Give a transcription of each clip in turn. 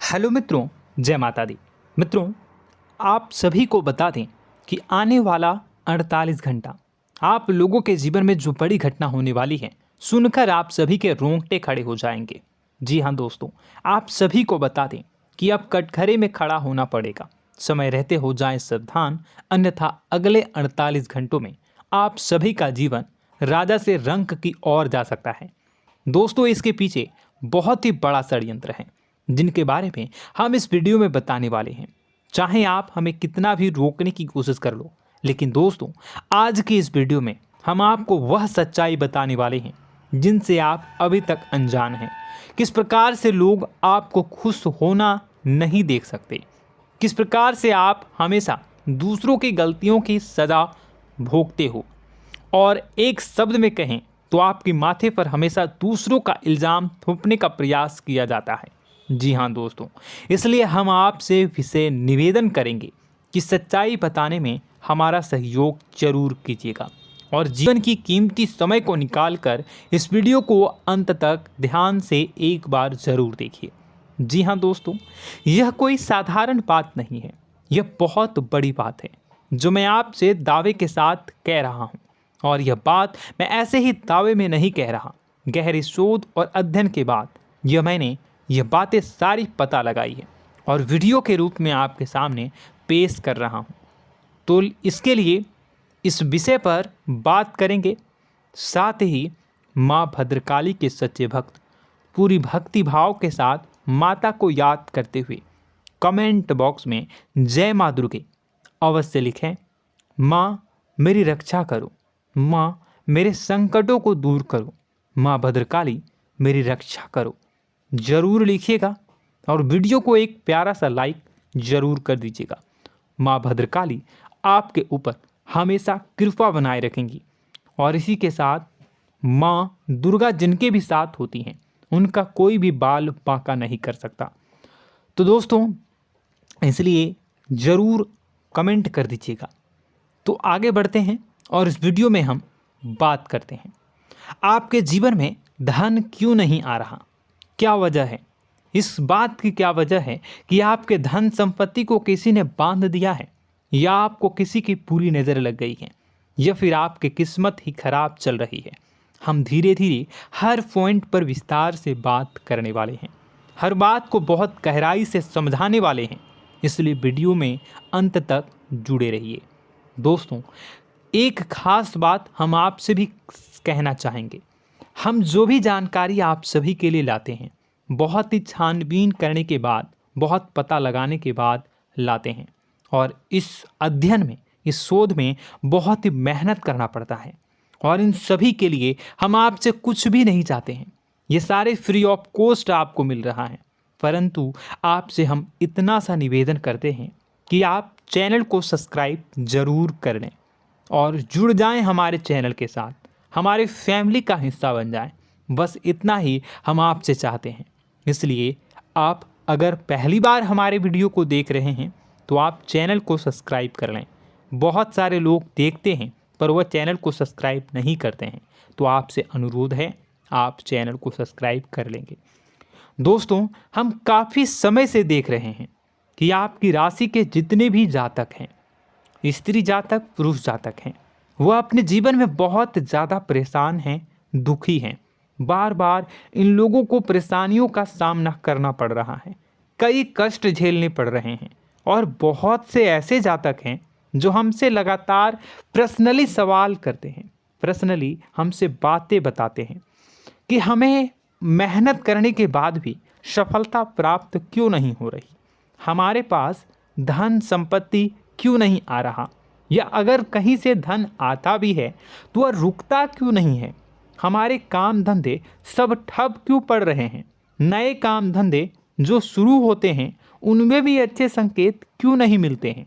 Hello मित्रों, जय माता दी। मित्रों, आप सभी को बता दें कि आने वाला 48 घंटा आप लोगों के जीवन में जो बड़ी घटना होने वाली है, सुनकर आप सभी के रोंगटे खड़े हो जाएंगे। जी हाँ दोस्तों, आप सभी को बता दें कि अब कटघरे में खड़ा होना पड़ेगा। समय रहते हो जाएं सावधान, अन्यथा अगले 48 घंटों में आप सभी का जीवन राजा से रंक की ओर जा सकता है। दोस्तों, इसके पीछे बहुत ही बड़ा षड्यंत्र है जिनके बारे में हम इस वीडियो में बताने वाले हैं। चाहे आप हमें कितना भी रोकने की कोशिश कर लो, लेकिन दोस्तों आज की इस वीडियो में हम आपको वह सच्चाई बताने वाले हैं जिनसे आप अभी तक अनजान हैं। किस प्रकार से लोग आपको खुश होना नहीं देख सकते, किस प्रकार से आप हमेशा दूसरों की गलतियों की सज़ा भोगते हो, और एक शब्द में कहें तो आपके माथे पर हमेशा दूसरों का इल्ज़ाम थोपने का प्रयास किया जाता है। जी हाँ दोस्तों, इसलिए हम आपसे विशेष निवेदन करेंगे कि सच्चाई बताने में हमारा सहयोग जरूर कीजिएगा और जीवन की कीमती समय को निकालकर इस वीडियो को अंत तक ध्यान से एक बार ज़रूर देखिए। जी हाँ दोस्तों, यह कोई साधारण बात नहीं है, यह बहुत बड़ी बात है जो मैं आपसे दावे के साथ कह रहा हूँ। और यह बात मैं ऐसे ही दावे में नहीं कह रहा, गहरी शोध और अध्ययन के बाद मैंने यह बातें सारी पता लगाई है और वीडियो के रूप में आपके सामने पेश कर रहा हूँ। तो इसके लिए इस विषय पर बात करेंगे। साथ ही माँ भद्रकाली के सच्चे भक्त पूरी भक्ति भाव के साथ माता को याद करते हुए कमेंट बॉक्स में जय माँ दुर्गे अवश्य लिखें। माँ मेरी रक्षा करो, माँ मेरे संकटों को दूर करो, माँ भद्रकाली मेरी रक्षा करो, ज़रूर लिखिएगा और वीडियो को एक प्यारा सा लाइक ज़रूर कर दीजिएगा। माँ भद्रकाली आपके ऊपर हमेशा कृपा बनाए रखेंगी और इसी के साथ माँ दुर्गा जिनके भी साथ होती हैं उनका कोई भी बाल बांका नहीं कर सकता। तो दोस्तों, इसलिए ज़रूर कमेंट कर दीजिएगा। तो आगे बढ़ते हैं और इस वीडियो में हम बात करते हैं, आपके जीवन में धन क्यों नहीं आ रहा, क्या वजह है। इस बात की क्या वजह है कि आपके धन संपत्ति को किसी ने बांध दिया है, या आपको किसी की पूरी नज़र लग गई है, या फिर आपकी किस्मत ही खराब चल रही है। हम धीरे धीरे हर पॉइंट पर विस्तार से बात करने वाले हैं, हर बात को बहुत गहराई से समझाने वाले हैं, इसलिए वीडियो में अंत तक जुड़े रहिए। दोस्तों, एक खास बात हम आपसे भी कहना चाहेंगे, हम जो भी जानकारी आप सभी के लिए लाते हैं बहुत ही छानबीन करने के बाद, बहुत पता लगाने के बाद लाते हैं, और इस अध्ययन में, इस शोध में बहुत ही मेहनत करना पड़ता है। और इन सभी के लिए हम आपसे कुछ भी नहीं चाहते हैं, ये सारे फ्री ऑफ कॉस्ट आपको मिल रहा है, परंतु आपसे हम इतना सा निवेदन करते हैं कि आप चैनल को सब्सक्राइब ज़रूर कर लें और जुड़ जाएं हमारे चैनल के साथ, हमारे फैमिली का हिस्सा बन जाएं। बस इतना ही हम आपसे चाहते हैं। इसलिए आप अगर पहली बार हमारे वीडियो को देख रहे हैं तो आप चैनल को सब्सक्राइब कर लें। बहुत सारे लोग देखते हैं पर वह चैनल को सब्सक्राइब नहीं करते हैं, तो आपसे अनुरोध है आप चैनल को सब्सक्राइब कर लेंगे। दोस्तों, हम काफ़ी समय से देख रहे हैं कि आपकी राशि के जितने भी जातक हैं, स्त्री जातक पुरुष जातक हैं, वह अपने जीवन में बहुत ज़्यादा परेशान हैं, दुखी हैं। बार बार इन लोगों को परेशानियों का सामना करना पड़ रहा है, कई कष्ट झेलने पड़ रहे हैं, और बहुत से ऐसे जातक हैं जो हमसे लगातार पर्सनली सवाल करते हैं, पर्सनली हमसे बातें बताते हैं कि हमें मेहनत करने के बाद भी सफलता प्राप्त क्यों नहीं हो रही, हमारे पास धन संपत्ति क्यों नहीं आ रहा, या अगर कहीं से धन आता भी है तो वह रुकता क्यों नहीं है, हमारे काम धंधे सब ठप क्यों पड़ रहे हैं, नए काम धंधे जो शुरू होते हैं उनमें भी अच्छे संकेत क्यों नहीं मिलते हैं,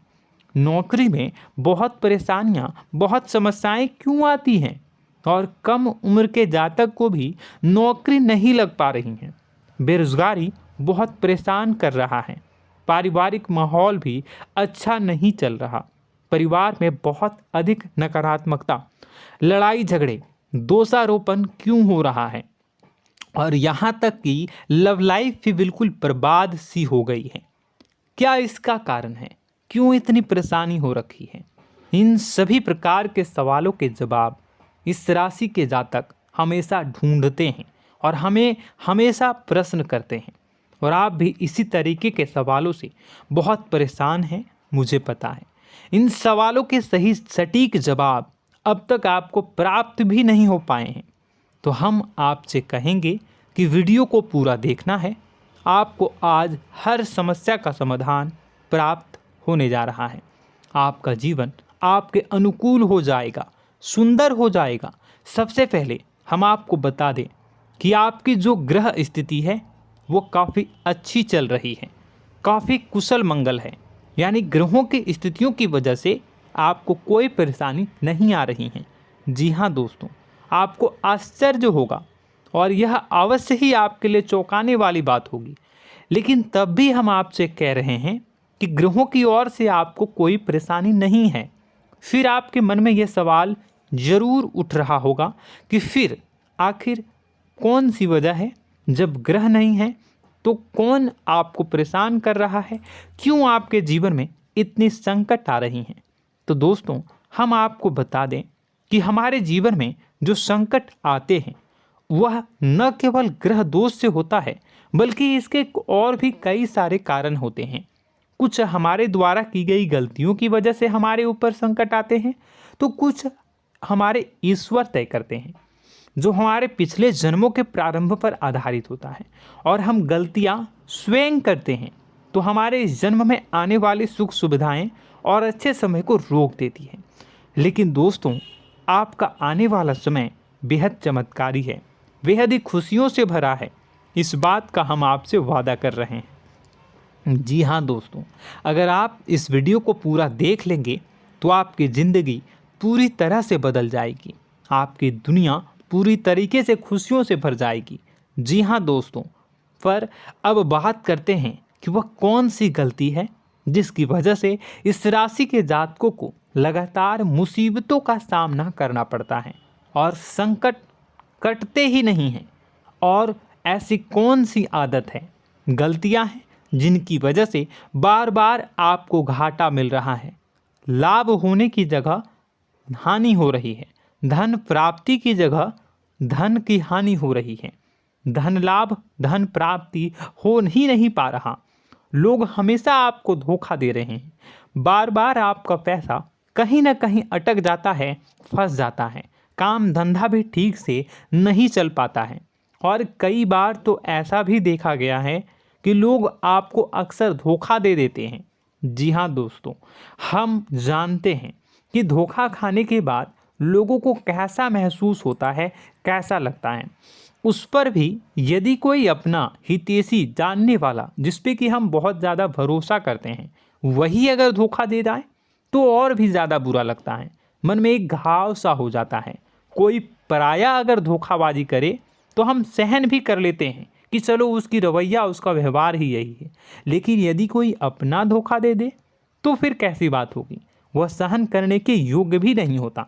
नौकरी में बहुत परेशानियां, बहुत समस्याएं क्यों आती हैं, और कम उम्र के जातक को भी नौकरी नहीं लग पा रही हैं, बेरोजगारी बहुत परेशान कर रहा है, पारिवारिक माहौल भी अच्छा नहीं चल रहा, परिवार में बहुत अधिक नकारात्मकता, लड़ाई झगड़े, दोषारोपण क्यों हो रहा है, और यहाँ तक कि लव लाइफ भी बिल्कुल बर्बाद सी हो गई है। क्या इसका कारण है? क्यों इतनी परेशानी हो रखी है? इन सभी प्रकार के सवालों के जवाब इस राशि के जातक हमेशा ढूंढते हैं और हमें हमेशा प्रश्न करते हैं। और आप भी इसी तरीके के सवालों से बहुत परेशान हैं, मुझे पता है। इन सवालों के सही सटीक जवाब अब तक आपको प्राप्त भी नहीं हो पाए हैं, तो हम आपसे कहेंगे कि वीडियो को पूरा देखना है। आपको आज हर समस्या का समाधान प्राप्त होने जा रहा है। आपका जीवन आपके अनुकूल हो जाएगा, सुंदर हो जाएगा। सबसे पहले हम आपको बता दें कि आपकी जो ग्रह स्थिति है वो काफ़ी अच्छी चल रही है, काफ़ी कुशल मंगल है। यानी ग्रहों की स्थितियों की वजह से आपको कोई परेशानी नहीं आ रही है। जी हाँ दोस्तों, आपको आश्चर्य होगा और यह अवश्य ही आपके लिए चौंकाने वाली बात होगी, लेकिन तब भी हम आपसे कह रहे हैं कि ग्रहों की ओर से आपको कोई परेशानी नहीं है। फिर आपके मन में यह सवाल जरूर उठ रहा होगा कि फिर आखिर कौन सी वजह है? जब ग्रह नहीं है तो कौन आपको परेशान कर रहा है? क्यों आपके जीवन में इतनी संकट आ रही हैं? तो दोस्तों, हम आपको बता दें कि हमारे जीवन में जो संकट आते हैं वह न केवल ग्रह दोष से होता है, बल्कि इसके और भी कई सारे कारण होते हैं। कुछ हमारे द्वारा की गई गलतियों की वजह से हमारे ऊपर संकट आते हैं, तो कुछ हमारे ईश्वर तय करते हैं, जो हमारे पिछले जन्मों के प्रारंभ पर आधारित होता है। और हम गलतियां स्वयं करते हैं तो हमारे इस जन्म में आने वाली सुख सुविधाएं और अच्छे समय को रोक देती है। लेकिन दोस्तों, आपका आने वाला समय बेहद चमत्कारी है, बेहद ही खुशियों से भरा है। इस बात का हम आपसे वादा कर रहे हैं। जी हाँ दोस्तों, अगर आप इस वीडियो को पूरा देख लेंगे तो आपकी ज़िंदगी पूरी तरह से बदल जाएगी, आपकी दुनिया पूरी तरीके से खुशियों से भर जाएगी। जी हाँ दोस्तों, पर अब बात करते हैं कि वह कौन सी गलती है जिसकी वजह से इस राशि के जातकों को लगातार मुसीबतों का सामना करना पड़ता है और संकट कटते ही नहीं हैं। और ऐसी कौन सी आदत है, गलतियां हैं जिनकी वजह से बार बार आपको घाटा मिल रहा है, लाभ होने की जगह हानि हो रही है, धन प्राप्ति की जगह धन की हानि हो रही है, धन लाभ धन प्राप्ति हो ही नहीं पा रहा, लोग हमेशा आपको धोखा दे रहे हैं, बार बार आपका पैसा कहीं ना कहीं अटक जाता है, फंस जाता है, काम धंधा भी ठीक से नहीं चल पाता है। और कई बार तो ऐसा भी देखा गया है कि लोग आपको अक्सर धोखा दे देते हैं। जी हाँ दोस्तों, हम जानते हैं कि धोखा खाने के बाद लोगों को कैसा महसूस होता है, कैसा लगता है। उस पर भी यदि कोई अपना हितैषी जानने वाला, जिस पे कि हम बहुत ज़्यादा भरोसा करते हैं, वही अगर धोखा दे जाए तो और भी ज़्यादा बुरा लगता है, मन में एक घाव सा हो जाता है। कोई पराया अगर धोखाबाजी करे तो हम सहन भी कर लेते हैं कि चलो उसकी रवैया, उसका व्यवहार ही यही है। लेकिन यदि कोई अपना धोखा दे दे तो फिर कैसी बात होगी, वह सहन करने के योग्य भी नहीं होता।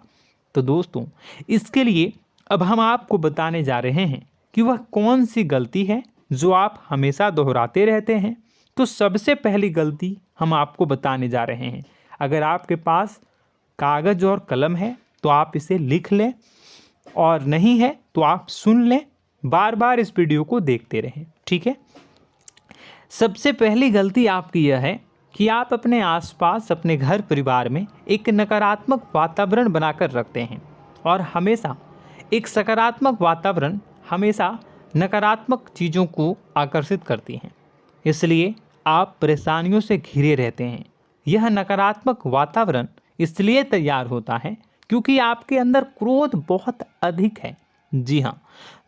तो दोस्तों, इसके लिए अब हम आपको बताने जा रहे हैं कि वह कौन सी गलती है जो आप हमेशा दोहराते रहते हैं। तो सबसे पहली गलती हम आपको बताने जा रहे हैं। अगर आपके पास कागज़ और कलम है तो आप इसे लिख लें, और नहीं है तो आप सुन लें, बार बार इस वीडियो को देखते रहें, ठीक है। सबसे पहली गलती आपकी यह है कि आप अपने आसपास, अपने घर परिवार में एक नकारात्मक वातावरण बनाकर रखते हैं, और हमेशा एक सकारात्मक वातावरण हमेशा नकारात्मक चीज़ों को आकर्षित करती हैं। इसलिए आप परेशानियों से घिरे रहते हैं। यह नकारात्मक वातावरण इसलिए तैयार होता है क्योंकि आपके अंदर क्रोध बहुत अधिक है। जी हाँ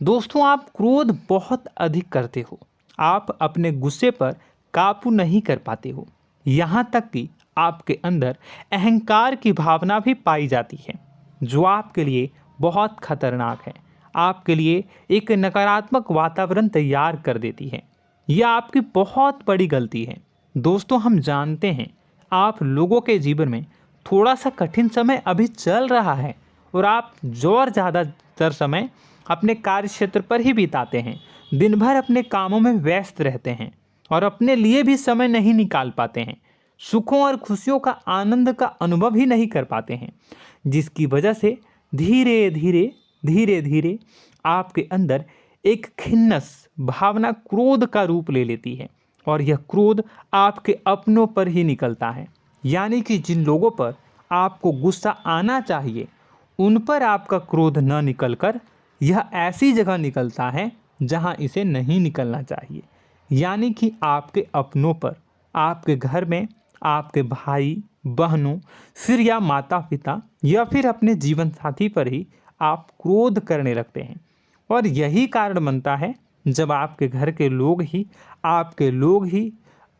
दोस्तों, आप क्रोध बहुत अधिक करते हो, आप अपने गुस्से पर काबू नहीं कर पाते हो, यहाँ तक कि आपके अंदर अहंकार की भावना भी पाई जाती है, जो आपके लिए बहुत खतरनाक है, आपके लिए एक नकारात्मक वातावरण तैयार कर देती है। यह आपकी बहुत बड़ी गलती है। दोस्तों, हम जानते हैं आप लोगों के जीवन में थोड़ा सा कठिन समय अभी चल रहा है, और आप जो और ज़्यादातर समय अपने कार्य क्षेत्र पर ही बिताते हैं, दिन भर अपने कामों में व्यस्त रहते हैं और अपने लिए भी समय नहीं निकाल पाते हैं, सुखों और खुशियों का आनंद का अनुभव ही नहीं कर पाते हैं, जिसकी वजह से धीरे धीरे धीरे धीरे आपके अंदर एक खिन्नस भावना क्रोध का रूप ले लेती है और यह क्रोध आपके अपनों पर ही निकलता है। यानी कि जिन लोगों पर आपको गुस्सा आना चाहिए उन पर आपका क्रोध न निकलकर यह ऐसी जगह निकलता है जहां इसे नहीं निकलना चाहिए। यानी कि आपके अपनों पर, आपके घर में, आपके भाई बहनों, फिर या माता पिता या फिर अपने जीवन साथी पर ही आप क्रोध करने लगते हैं। और यही कारण बनता है जब आपके घर के लोग ही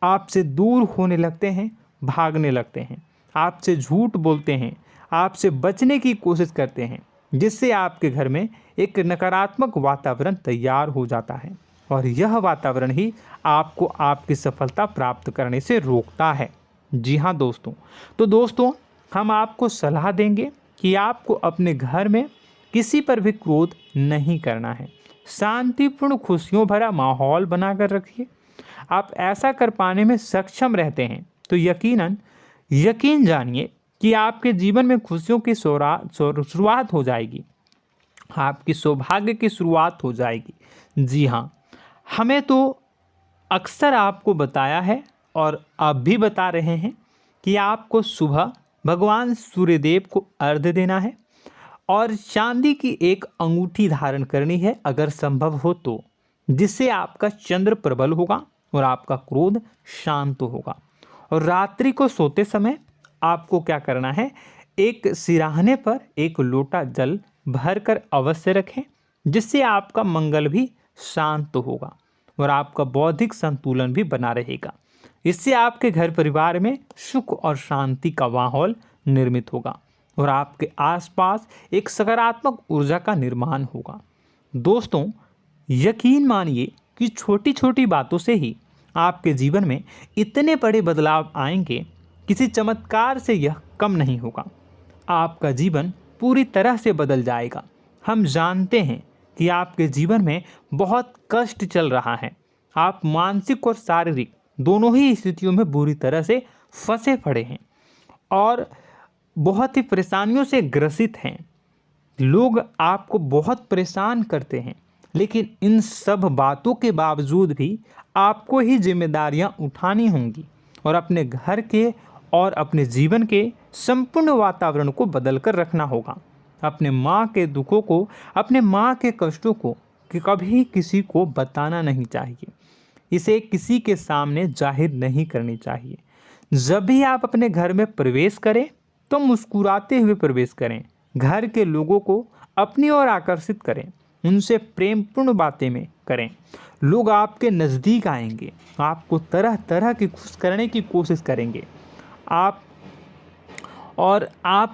आपसे दूर होने लगते हैं, भागने लगते हैं, आपसे झूठ बोलते हैं, आपसे बचने की कोशिश करते हैं, जिससे आपके घर में एक नकारात्मक वातावरण तैयार हो जाता है और यह वातावरण ही आपको आपकी सफलता प्राप्त करने से रोकता है। जी हाँ दोस्तों, तो दोस्तों हम आपको सलाह देंगे कि आपको अपने घर में किसी पर भी क्रोध नहीं करना है। शांतिपूर्ण खुशियों भरा माहौल बनाकर रखिए। आप ऐसा कर पाने में सक्षम रहते हैं तो यकीन जानिए कि आपके जीवन में खुशियों की शुरुआत हो जाएगी, आपकी सौभाग्य की शुरुआत हो जाएगी। जी हाँ, हमें तो अक्सर आपको बताया है और अब भी बता रहे हैं कि आपको सुबह भगवान सूर्यदेव को अर्घ्य देना है और चांदी की एक अंगूठी धारण करनी है अगर संभव हो तो, जिससे आपका चंद्र प्रबल होगा और आपका क्रोध शांत होगा। और रात्रि को सोते समय आपको क्या करना है, एक सिराहने पर एक लोटा जल भरकर अवश्य रखें, जिससे आपका मंगल भी शांत होगा और आपका बौद्धिक संतुलन भी बना रहेगा। इससे आपके घर परिवार में सुख और शांति का माहौल निर्मित होगा और आपके आसपास एक सकारात्मक ऊर्जा का निर्माण होगा। दोस्तों यकीन मानिए कि छोटी छोटी बातों से ही आपके जीवन में इतने बड़े बदलाव आएंगे, किसी चमत्कार से यह कम नहीं होगा। आपका जीवन पूरी तरह से बदल जाएगा। हम जानते हैं कि आपके जीवन में बहुत कष्ट चल रहा है, आप मानसिक और शारीरिक दोनों ही स्थितियों में बुरी तरह से फंसे पड़े हैं और बहुत ही परेशानियों से ग्रसित हैं। लोग आपको बहुत परेशान करते हैं, लेकिन इन सब बातों के बावजूद भी आपको ही जिम्मेदारियां उठानी होंगी और अपने घर के और अपने जीवन के संपूर्ण वातावरण को बदल कर रखना होगा। अपने माँ के दुखों को, अपने माँ के कष्टों को कभी किसी को बताना नहीं चाहिए, इसे किसी के सामने जाहिर नहीं करनी चाहिए। जब भी आप अपने घर में प्रवेश करें तो मुस्कुराते हुए प्रवेश करें, घर के लोगों को अपनी ओर आकर्षित करें, उनसे प्रेमपूर्ण बातें में करें। लोग आपके नज़दीक आएंगे, आपको तरह तरह की खुश करने की कोशिश करेंगे। आप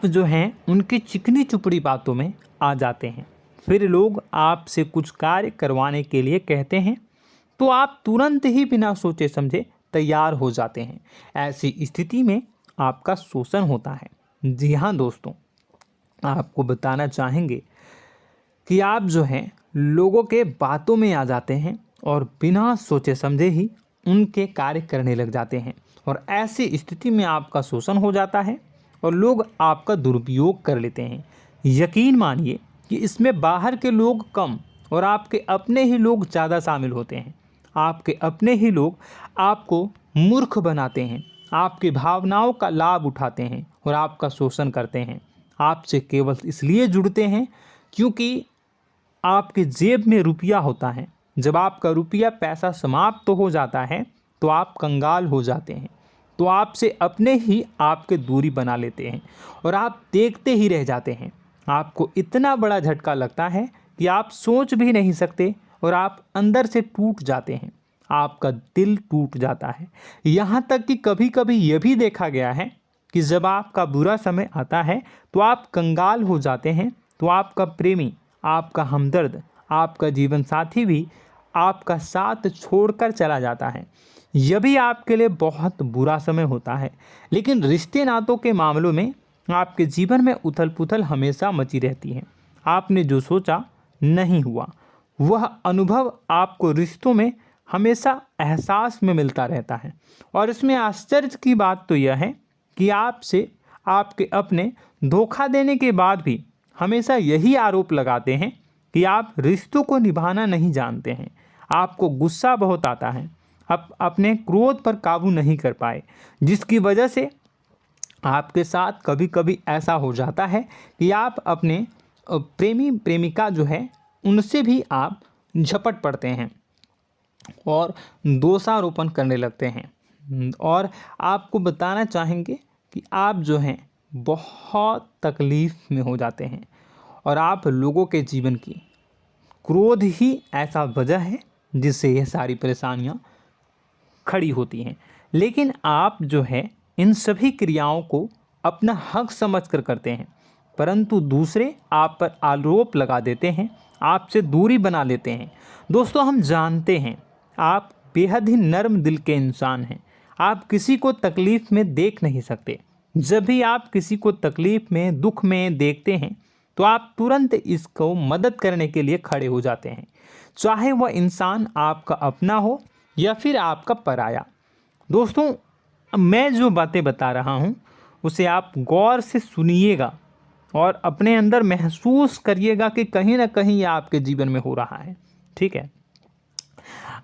जो हैं उनकी चिकनी चुपड़ी बातों में आ जाते हैं। फिर लोग आपसे कुछ कार्य करवाने के लिए कहते हैं तो आप तुरंत ही बिना सोचे समझे तैयार हो जाते हैं। ऐसी स्थिति में आपका शोषण होता है। जी हाँ दोस्तों, आपको बताना चाहेंगे कि आप जो हैं लोगों के बातों में आ जाते हैं और बिना सोचे समझे ही उनके कार्य करने लग जाते हैं और ऐसी स्थिति में आपका शोषण हो जाता है और लोग आपका दुरुपयोग कर लेते हैं। यकीन मानिए कि इसमें बाहर के लोग कम और आपके अपने ही लोग ज़्यादा शामिल होते हैं। आपके अपने ही लोग आपको मूर्ख बनाते हैं, आपकी भावनाओं का लाभ उठाते हैं और आपका शोषण करते हैं। आपसे केवल इसलिए जुड़ते हैं क्योंकि आपके जेब में रुपया होता है। जब आपका रुपया पैसा समाप्त हो जाता है तो आप कंगाल हो जाते हैं, तो आपसे अपने ही आपके दूरी बना लेते हैं और आप देखते ही रह जाते हैं। आपको इतना बड़ा झटका लगता है कि आप सोच भी नहीं सकते और आप अंदर से टूट जाते हैं, आपका दिल टूट जाता है। यहाँ तक कि कभी कभी यह भी देखा गया है कि जब आपका बुरा समय आता है तो आप कंगाल हो जाते हैं, तो आपका प्रेमी, आपका हमदर्द, आपका जीवन साथी भी आपका साथ छोड़कर चला जाता है। यह भी आपके लिए बहुत बुरा समय होता है। लेकिन रिश्ते नातों के मामलों में आपके जीवन में उथल पुथल हमेशा मची रहती है। आपने जो सोचा नहीं हुआ। वह अनुभव आपको रिश्तों में हमेशा एहसास में मिलता रहता है। और इसमें आश्चर्य की बात तो यह है कि आपसे आपके अपने धोखा देने के बाद भी हमेशा यही आरोप लगाते हैं कि आप रिश्तों को निभाना नहीं जानते हैं। आपको गुस्सा बहुत आता है, आप अपने क्रोध पर काबू नहीं कर पाए, जिसकी वजह से आपके साथ कभी कभी ऐसा हो जाता है कि आप अपने प्रेमी प्रेमिका जो है उनसे भी आप झपट पड़ते हैं और दोषारोपण करने लगते हैं। और आपको बताना चाहेंगे कि आप जो हैं बहुत तकलीफ़ में हो जाते हैं और आप लोगों के जीवन की क्रोध ही ऐसा वजह है जिससे ये सारी परेशानियां खड़ी होती हैं। लेकिन आप जो है इन सभी क्रियाओं को अपना हक समझकर करते हैं, परंतु दूसरे आप पर आरोप लगा देते हैं, आपसे दूरी बना लेते हैं। दोस्तों, हम जानते हैं आप बेहद ही नर्म दिल के इंसान हैं। आप किसी को तकलीफ़ में देख नहीं सकते। जब भी आप किसी को तकलीफ़ में, दुख में देखते हैं तो आप तुरंत इसको मदद करने के लिए खड़े हो जाते हैं, चाहे वह इंसान आपका अपना हो या फिर आपका पराया। दोस्तों, मैं जो बातें बता रहा हूँ उसे आप गौर से सुनिएगा और अपने अंदर महसूस करिएगा कि कहीं ना कहीं ये आपके जीवन में हो रहा है। ठीक है,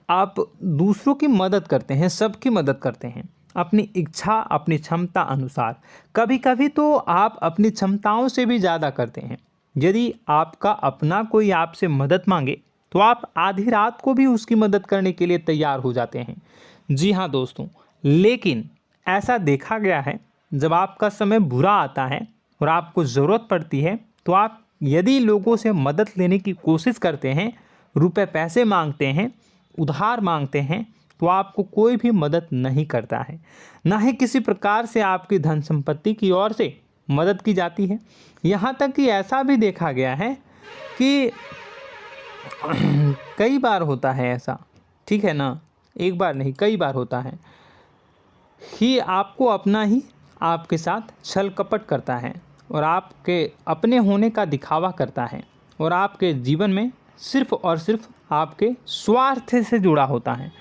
आप दूसरों की मदद करते हैं, सबकी मदद करते हैं अपनी इच्छा, अपनी क्षमता अनुसार। कभी कभी तो आप अपनी क्षमताओं से भी ज़्यादा करते हैं। यदि आपका अपना कोई आपसे मदद मांगे तो आप आधी रात को भी उसकी मदद करने के लिए तैयार हो जाते हैं। जी हाँ दोस्तों, लेकिन ऐसा देखा गया है जब आपका समय बुरा आता है और आपको ज़रूरत पड़ती है तो आप यदि लोगों से मदद लेने की कोशिश करते हैं, रुपए पैसे मांगते हैं, उधार मांगते हैं, तो आपको कोई भी मदद नहीं करता है। ना ही किसी प्रकार से आपकी धन संपत्ति की ओर से मदद की जाती है। यहाँ तक कि ऐसा भी देखा गया है कि कई बार होता है ऐसा, ठीक है ना, एक बार नहीं कई बार होता है कि आपको अपना ही आपके साथ छल कपट करता है और आपके अपने होने का दिखावा करता है और आपके जीवन में सिर्फ और सिर्फ आपके स्वार्थ से जुड़ा होता है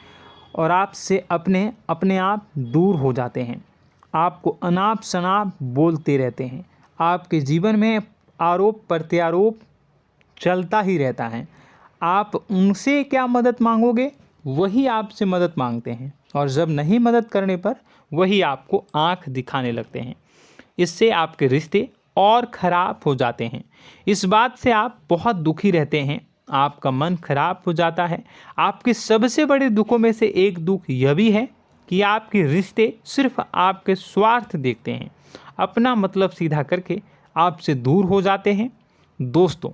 और आपसे अपने आप दूर हो जाते हैं। आपको अनाप शनाप बोलते रहते हैं। आपके जीवन में आरोप प्रत्यारोप चलता ही रहता है। आप उनसे क्या मदद मांगोगे, वही आपसे मदद मांगते हैं और जब नहीं मदद करने पर वही आपको आंख दिखाने लगते हैं। इससे आपके रिश्ते और ख़राब हो जाते हैं। इस बात से आप बहुत दुखी रहते हैं, आपका मन खराब हो जाता है। आपके सबसे बड़े दुखों में से एक दुख यह भी है कि आपके रिश्ते सिर्फ आपके स्वार्थ देखते हैं, अपना मतलब सीधा करके आपसे दूर हो जाते हैं। दोस्तों,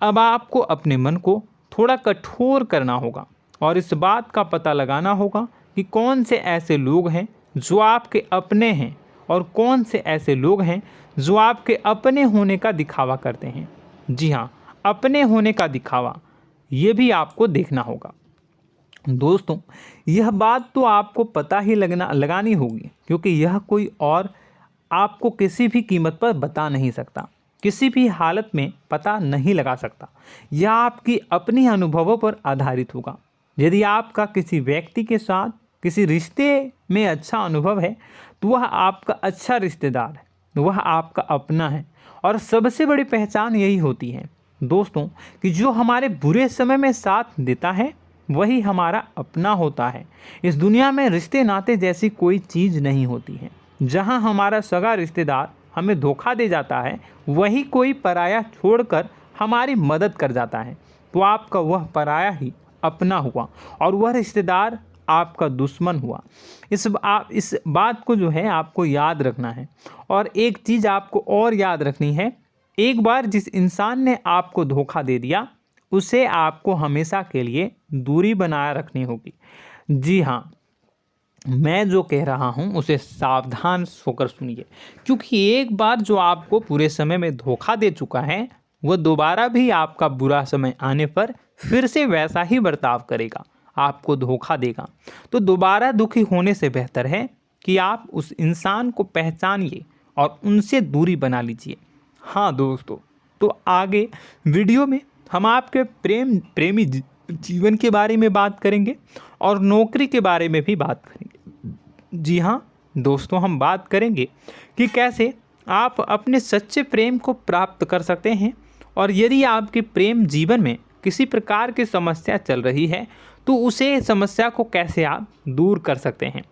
अब आपको अपने मन को थोड़ा कठोर करना होगा और इस बात का पता लगाना होगा कि कौन से ऐसे लोग हैं जो आपके अपने हैं और कौन से ऐसे लोग हैं जो आपके अपने होने का दिखावा करते हैं। जी हाँ, अपने होने का दिखावा, ये भी आपको देखना होगा। दोस्तों, यह बात तो आपको पता ही लगानी होगी, क्योंकि यह कोई और आपको किसी भी कीमत पर बता नहीं सकता, किसी भी हालत में पता नहीं लगा सकता। यह आपकी अपनी अनुभवों पर आधारित होगा। यदि आपका किसी व्यक्ति के साथ किसी रिश्ते में अच्छा अनुभव है तो वह आपका अच्छा रिश्तेदार है, वह आपका अपना है। और सबसे बड़ी पहचान यही होती है दोस्तों कि जो हमारे बुरे समय में साथ देता है वही हमारा अपना होता है। इस दुनिया में रिश्ते नाते जैसी कोई चीज़ नहीं होती है। जहां हमारा सगा रिश्तेदार हमें धोखा दे जाता है, वही कोई पराया छोड़कर हमारी मदद कर जाता है, तो आपका वह पराया ही अपना हुआ और वह रिश्तेदार आपका दुश्मन हुआ। इस बात को जो है आपको याद रखना है। और एक चीज़ आपको और याद रखनी है, एक बार जिस इंसान ने आपको धोखा दे दिया उसे आपको हमेशा के लिए दूरी बनाए रखनी होगी। जी हाँ, मैं जो कह रहा हूँ उसे सावधान होकर सुनिए, क्योंकि एक बार जो आपको पूरे समय में धोखा दे चुका है वह दोबारा भी आपका बुरा समय आने पर फिर से वैसा ही बर्ताव करेगा, आपको धोखा देगा। तो दोबारा दुखी होने से बेहतर है कि आप उस इंसान को पहचानिए और उनसे दूरी बना लीजिए। हाँ दोस्तों, तो आगे वीडियो में हम आपके प्रेमी जीवन के बारे में बात करेंगे और नौकरी के बारे में भी बात करेंगे। जी हाँ दोस्तों, हम बात करेंगे कि कैसे आप अपने सच्चे प्रेम को प्राप्त कर सकते हैं, और यदि आपके प्रेम जीवन में किसी प्रकार की समस्या चल रही है तो उसे समस्या को कैसे आप दूर कर सकते हैं।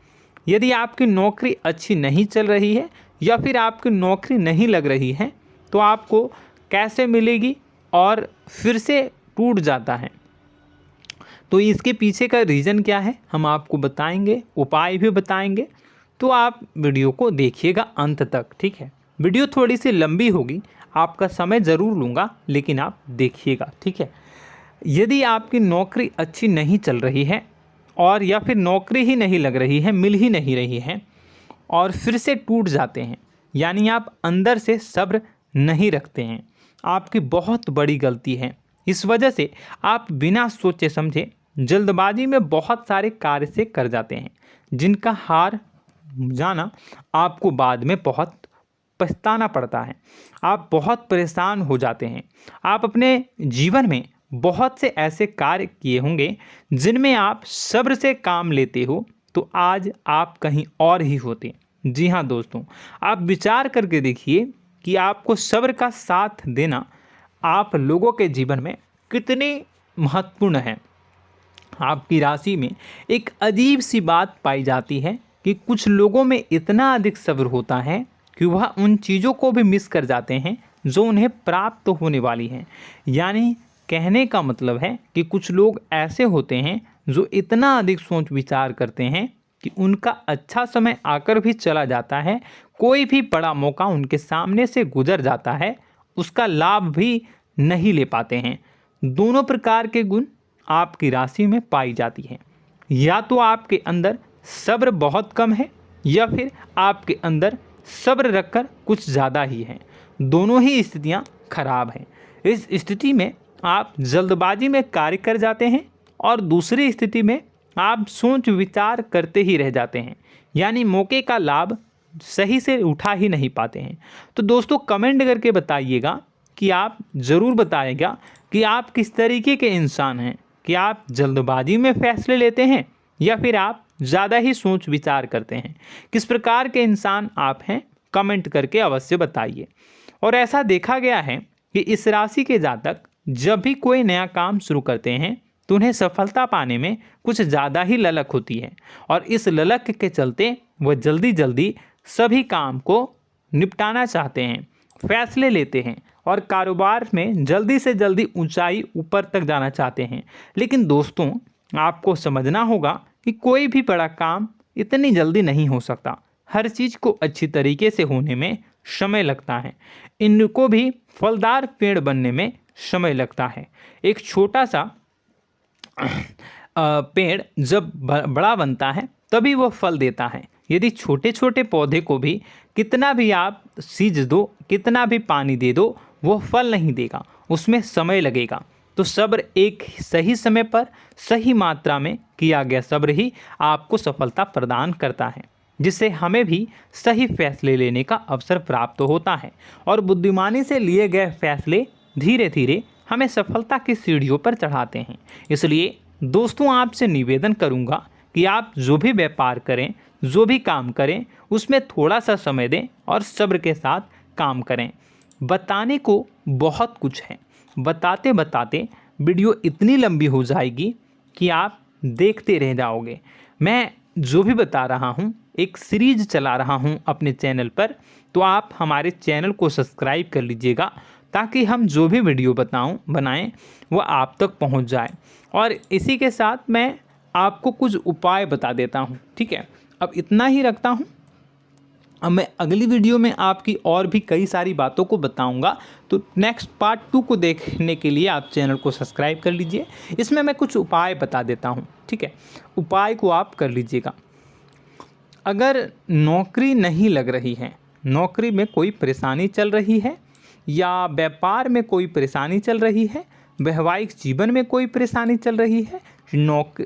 यदि आपकी नौकरी अच्छी नहीं चल रही है या फिर आपकी नौकरी नहीं लग रही है तो आपको कैसे मिलेगी और फिर से टूट जाता है, तो इसके पीछे का रीज़न क्या है हम आपको बताएंगे, उपाय भी बताएंगे। तो आप वीडियो को देखिएगा अंत तक, ठीक है। वीडियो थोड़ी सी लंबी होगी, आपका समय ज़रूर लूँगा, लेकिन आप देखिएगा, ठीक है। यदि आपकी नौकरी अच्छी नहीं चल रही है और या फिर नौकरी ही नहीं लग रही है, मिल ही नहीं रही है और फिर से टूट जाते हैं, यानी आप अंदर से सब्र नहीं रखते हैं, आपकी बहुत बड़ी गलती है। इस वजह से आप बिना सोचे समझे जल्दबाजी में बहुत सारे कार्य से कर जाते हैं, जिनका हार जाना आपको बाद में बहुत पछताना पड़ता है। आप बहुत परेशान हो जाते हैं। आप अपने जीवन में बहुत से ऐसे कार्य किए होंगे जिनमें आप सब्र से काम लेते हो, तो आज आप कहीं और ही होते। जी हाँ दोस्तों, आप विचार करके देखिए कि आपको सब्र का साथ देना आप लोगों के जीवन में कितनी महत्वपूर्ण है। आपकी राशि में एक अजीब सी बात पाई जाती है कि कुछ लोगों में इतना अधिक सब्र होता है कि वह उन चीज़ों को भी मिस कर जाते हैं जो उन्हें प्राप्त होने वाली हैं। यानी कहने का मतलब है कि कुछ लोग ऐसे होते हैं जो इतना अधिक सोच विचार करते हैं कि उनका अच्छा समय आकर भी चला जाता है, कोई भी बड़ा मौका उनके सामने से गुजर जाता है, उसका लाभ भी नहीं ले पाते हैं। दोनों प्रकार के गुण आपकी राशि में पाई जाती हैं। या तो आपके अंदर सब्र बहुत कम है या फिर आपके अंदर सब्र रखकर कुछ ज़्यादा ही है। दोनों ही स्थितियाँ खराब हैं। इस स्थिति में आप जल्दबाजी में कार्य कर जाते हैं और दूसरी स्थिति में आप सोच विचार करते ही रह जाते हैं, यानी मौके का लाभ सही से उठा ही नहीं पाते हैं। तो दोस्तों कमेंट करके बताइएगा कि आप ज़रूर बताइएगा कि आप किस तरीके के इंसान हैं, कि आप जल्दबाजी में फैसले लेते हैं या फिर आप ज़्यादा ही सोच विचार करते हैं। किस प्रकार के इंसान आप हैं, कमेंट करके अवश्य बताइए। और ऐसा देखा गया है कि इस राशि के जातक जब भी कोई नया काम शुरू करते हैं तो उन्हें सफलता पाने में कुछ ज़्यादा ही ललक होती है, और इस ललक के चलते वह जल्दी जल्दी सभी काम को निपटाना चाहते हैं, फैसले लेते हैं और कारोबार में जल्दी से जल्दी ऊंचाई ऊपर तक जाना चाहते हैं। लेकिन दोस्तों आपको समझना होगा कि कोई भी बड़ा काम इतनी जल्दी नहीं हो सकता। हर चीज़ को अच्छी तरीके से होने में समय लगता है। इनको भी फलदार पेड़ बनने में समय लगता है। एक छोटा सा पेड़ जब बड़ा बनता है तभी वो फल देता है। यदि छोटे छोटे पौधे को भी कितना भी आप सींच दो, कितना भी पानी दे दो, वो फल नहीं देगा, उसमें समय लगेगा। तो सब्र एक सही समय पर सही मात्रा में किया गया सब्र ही आपको सफलता प्रदान करता है, जिससे हमें भी सही फैसले लेने का अवसर प्राप्त होता है। और बुद्धिमानी से लिए गए फैसले धीरे धीरे हमें सफलता की सीढ़ियों पर चढ़ाते हैं। इसलिए दोस्तों आपसे निवेदन करूंगा कि आप जो भी व्यापार करें, जो भी काम करें, उसमें थोड़ा सा समय दें और सब्र के साथ काम करें। बताने को बहुत कुछ है, बताते बताते वीडियो इतनी लंबी हो जाएगी कि आप देखते रह जाओगे। मैं जो भी बता रहा हूँ एक सीरीज चला रहा हूँ अपने चैनल पर, तो आप हमारे चैनल को सब्सक्राइब कर लीजिएगा ताकि हम जो भी वीडियो बनाएं वो आप तक पहुँच जाए। और इसी के साथ मैं आपको कुछ उपाय बता देता हूँ, ठीक है। अब इतना ही रखता हूँ। अब मैं अगली वीडियो में आपकी और भी कई सारी बातों को बताऊंगा। तो नेक्स्ट पार्ट 2 को देखने के लिए आप चैनल को सब्सक्राइब कर लीजिए। इसमें मैं कुछ उपाय बता देता हूं, ठीक है। उपाय को आप कर लीजिएगा। अगर नौकरी नहीं लग रही है, नौकरी में कोई परेशानी चल रही है, या व्यापार में कोई परेशानी चल रही है, वैवाहिक जीवन में कोई परेशानी चल रही है,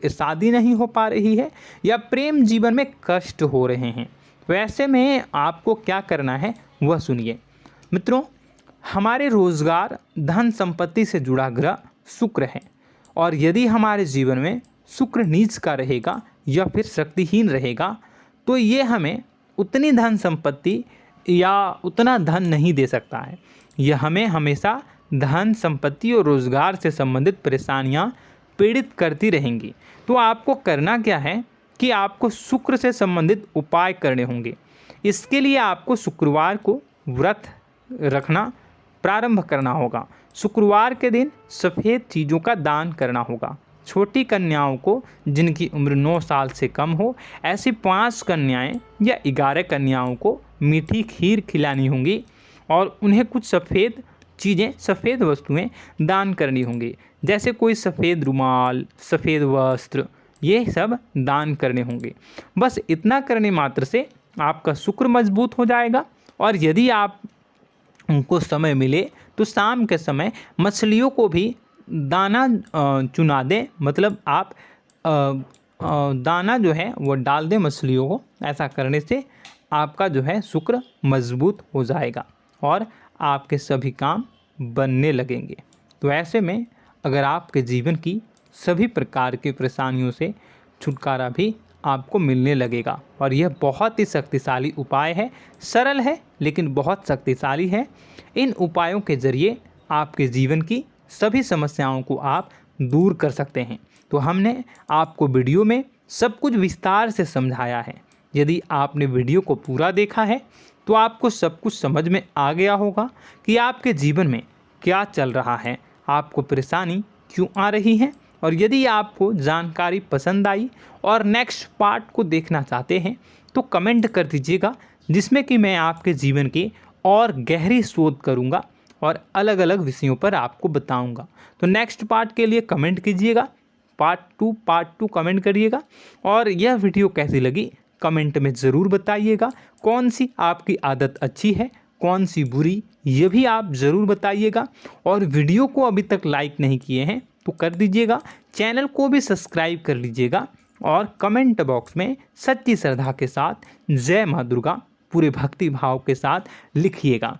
शादी नहीं हो पा रही है, या प्रेम जीवन में कष्ट हो रहे हैं, वैसे में आपको क्या करना है वह सुनिए। मित्रों, हमारे रोजगार धन संपत्ति से जुड़ा ग्रह शुक्र है, और यदि हमारे जीवन में शुक्र नीच का रहेगा या फिर शक्तिहीन रहेगा तो ये हमें उतनी धन संपत्ति या उतना धन नहीं दे सकता है। यह हमें हमेशा धन संपत्ति और रोजगार से संबंधित परेशानियां पीड़ित करती रहेंगी। तो आपको करना क्या है कि आपको शुक्र से संबंधित उपाय करने होंगे। इसके लिए आपको शुक्रवार को व्रत रखना प्रारंभ करना होगा। शुक्रवार के दिन सफ़ेद चीज़ों का दान करना होगा। छोटी कन्याओं को जिनकी उम्र 9 साल से कम हो, ऐसी 5 कन्याएं या 11 कन्याओं को मीठी खीर खिलानी होंगी और उन्हें कुछ सफ़ेद चीज़ें, सफ़ेद वस्तुएं दान करनी होंगी, जैसे कोई सफ़ेद रुमाल, सफ़ेद वस्त्र, ये सब दान करने होंगे। बस इतना करने मात्र से आपका शुक्र मजबूत हो जाएगा। और यदि आप उनको समय मिले तो शाम के समय मछलियों को भी दाना चुना दें, मतलब आप दाना जो है वो डाल दें मछलियों को। ऐसा करने से आपका जो है शुक्र मजबूत हो जाएगा और आपके सभी काम बनने लगेंगे। तो ऐसे में अगर आपके जीवन की सभी प्रकार की परेशानियों से छुटकारा भी आपको मिलने लगेगा। और यह बहुत ही शक्तिशाली उपाय है, सरल है लेकिन बहुत शक्तिशाली है। इन उपायों के ज़रिए आपके जीवन की सभी समस्याओं को आप दूर कर सकते हैं। तो हमने आपको वीडियो में सब कुछ विस्तार से समझाया है। यदि आपने वीडियो को पूरा देखा है तो आपको सब कुछ समझ में आ गया होगा कि आपके जीवन में क्या चल रहा है, आपको परेशानी क्यों आ रही है। और यदि आपको जानकारी पसंद आई और नेक्स्ट पार्ट को देखना चाहते हैं तो कमेंट कर दीजिएगा, जिसमें कि मैं आपके जीवन की और गहरी शोध करूंगा और अलग अलग विषयों पर आपको बताऊंगा। तो नेक्स्ट पार्ट के लिए कमेंट कीजिएगा, पार्ट टू कमेंट करिएगा। और यह वीडियो कैसी लगी कमेंट में ज़रूर बताइएगा। कौन सी आपकी आदत अच्छी है, कौन सी बुरी, ये भी आप ज़रूर बताइएगा। और वीडियो को अभी तक लाइक नहीं किए हैं तो कर दीजिएगा, चैनल को भी सब्सक्राइब कर लीजिएगा और कमेंट बॉक्स में सच्ची श्रद्धा के साथ जय माँ दुर्गा पूरे भक्ति भाव के साथ लिखिएगा।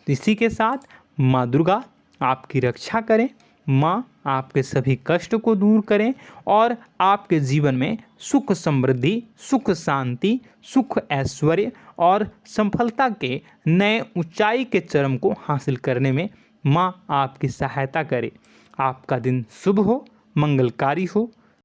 इसी के साथ माँ दुर्गा आपकी रक्षा करें, माँ आपके सभी कष्ट को दूर करें और आपके जीवन में सुख समृद्धि, सुख शांति, सुख ऐश्वर्य और सफलता के नए ऊंचाई के चरम को हासिल करने में माँ आपकी सहायता करे। आपका दिन शुभ हो, मंगलकारी हो।